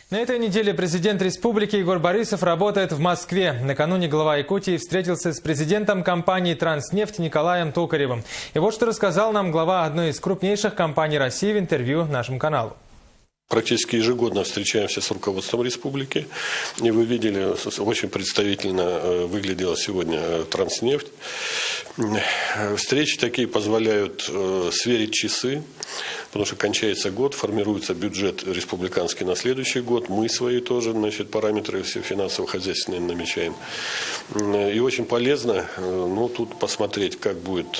На этой неделе президент республики Егор Борисов работает в Москве. Накануне глава Якутии встретился с президентом компании «Транснефть» Николаем Токаревым. И вот что рассказал нам глава одной из крупнейших компаний России в интервью нашему каналу. Практически ежегодно встречаемся с руководством республики. И вы видели, очень представительно выглядела сегодня «Транснефть». Встречи такие позволяют сверить часы, потому что кончается год, формируется бюджет республиканский на следующий год. Мы свои тоже, параметры все финансово-хозяйственные намечаем. И очень полезно тут посмотреть, как будет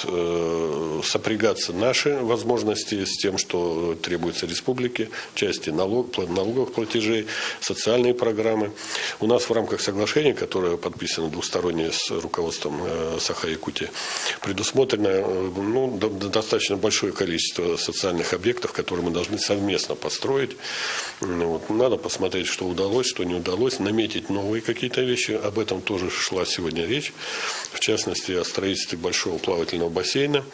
сопрягаться наши возможности с тем, что требуется республике, части налоговых платежей, социальные программы. У нас в рамках соглашения, которое подписано двусторонне с руководством Саха-Якутии, предусмотрено достаточно большое количество социальных объектов, которые мы должны совместно построить. Надо посмотреть, что удалось, что не удалось, наметить новые какие-то вещи. Об этом тоже шла сегодня речь, в частности, о строительстве большого плавательного бассейна.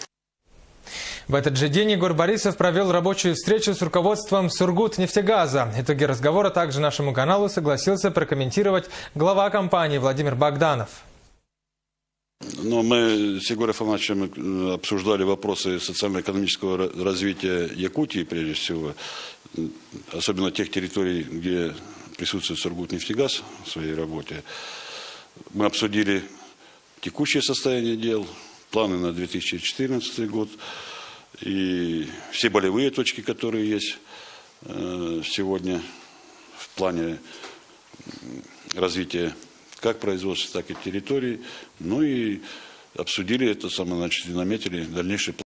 В этот же день Егор Борисов провел рабочую встречу с руководством Сургутнефтегаза. Итоги разговора также нашему каналу согласился прокомментировать глава компании Владимир Богданов. Мы с Егором Ивановичем обсуждали вопросы социально-экономического развития Якутии, прежде всего, особенно тех территорий, где присутствует Сургутнефтегаз в своей работе. Мы обсудили текущее состояние дел, планы на 2014 год и все болевые точки, которые есть сегодня в плане развития как производства, так и территорий. И обсудили это, наметили дальнейшие планы.